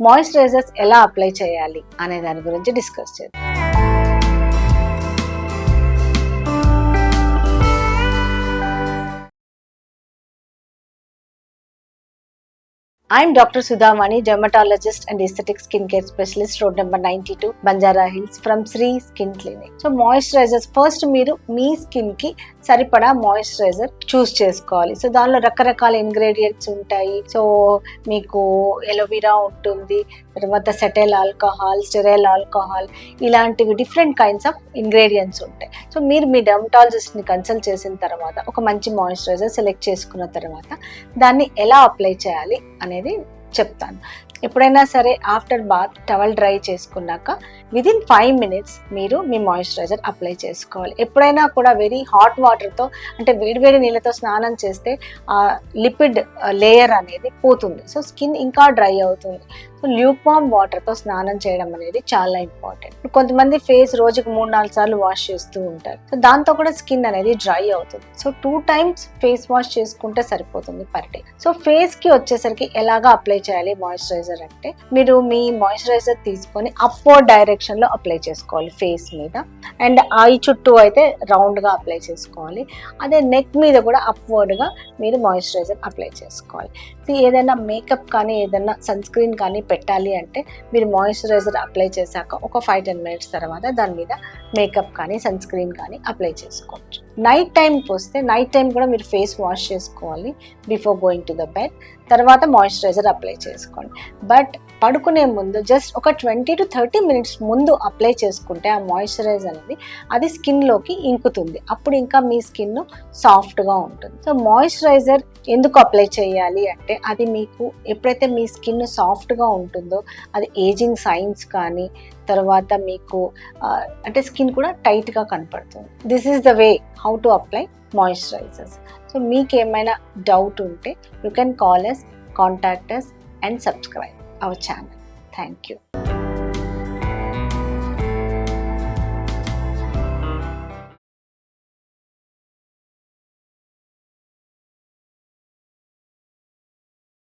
Moisturisers ఎలా apply చేయాలి అనే దాని గురించి డిస్కస్ చేద్దాం. I'm Dr. Sudhamani, dermatologist and aesthetic skincare specialist, road number 92, Banjara Hills, from Sri Skin Clinic. So moisturizers, first మీరు మీ skin కి సరిపడా మాయిశ్చరైజర్ చూస్ చేసుకోవాలి. సో దానిలో రకరకాల ఇంగ్రీడియంట్స్ ఉంటాయి. సో మీకు ఎలోవెరా ఉంటుంది, తర్వాత సెటైల్ ఆల్కహాల్, స్టెరైల్ ఆల్కహాల్, ఇలాంటివి డిఫరెంట్ కైండ్స్ ఆఫ్ ఇంగ్రీడియంట్స్ ఉంటాయి. సో మీరు మీ డెర్మటాలజిస్ట్ని కన్సల్ట్ చేసిన తర్వాత ఒక మంచి మాయిశ్చరైజర్ సెలెక్ట్ చేసుకున్న తర్వాత దాన్ని ఎలా అప్లై చేయాలి అనేది చెప్తాను. ఎప్పుడైనా సరే ఆఫ్టర్ బాత్ టవల్ డ్రై చేసుకున్నాక విదిన్ 5 minutes మీరు మీ మాయిశ్చరైజర్ అప్లై చేసుకోవాలి. ఎప్పుడైనా కూడా వెరీ హాట్ వాటర్తో అంటే వేడివేడి నీళ్ళతో స్నానం చేస్తే ఆ లిపిడ్ లేయర్ అనేది పోతుంది. సో స్కిన్ ఇంకా డ్రై అవుతుంది. సో ల్యూక్వామ్ వాటర్తో స్నానం చేయడం అనేది చాలా ఇంపార్టెంట్. కొంతమంది ఫేస్ రోజుకు 3-4 సార్లు వాష్ చేస్తూ ఉంటారు. సో దాంతో కూడా స్కిన్ అనేది డ్రై అవుతుంది. సో 2 times ఫేస్ వాష్ చేసుకుంటే సరిపోతుంది పర్ డే. సో ఫేస్కి వచ్చేసరికి ఎలాగా అప్లై చేయాలి మాయిశ్చరైజర్ అంటే, మీరు మీ మాయిశ్చరైజర్ తీసుకొని అప్వర్డ్ డైరెక్షన్లో అప్లై చేసుకోవాలి ఫేస్ మీద. అండ్ ఐ చుట్టూ అయితే రౌండ్గా అప్లై చేసుకోవాలి. అదే నెక్ మీద కూడా అప్వర్డ్గా మీరు మాయిశ్చరైజర్ అప్లై చేసుకోవాలి. ఏదైనా మేకప్ కానీ ఏదైనా సన్ స్క్రీన్ కానీ పెట్టాలి అంటే మీరు మాయిశ్చరైజర్ అప్లై చేశాక ఒక 5-10 minutes తర్వాత దాని మీద మేకప్ కానీ సన్ స్క్రీన్ కానీ అప్లై చేసుకోవచ్చు. నైట్ టైంకి వస్తే నైట్ టైం కూడా మీరు ఫేస్ వాష్ చేసుకోవాలి before going to the bed. తర్వాత మాయిశ్చరైజర్ అప్లై చేసుకోండి. బట్ పడుకునే ముందు జస్ట్ ఒక 20 to 30 minutes ముందు అప్లై చేసుకుంటే ఆ మాయిశ్చరైజర్ అనేది అది స్కిన్లోకి ఇంకుతుంది. అప్పుడు ఇంకా మీ స్కిన్ సాఫ్ట్గా ఉంటుంది. సో మాయిశ్చరైజర్ ఎందుకు అప్లై చేయాలి అంటే, అది మీకు ఎప్పుడైతే మీ స్కిన్ సాఫ్ట్గా ఉంటుందో అది ఏజింగ్ సైన్స్ కానీ తర్వాత మీకు అంటే స్కిన్ కూడా టైట్గా కనపడుతుంది. This is the way how to apply moisturisers. So మీకు ఏమైనా డౌట్ ఉంటే you can call us, contact us and subscribe our channel. Thank you.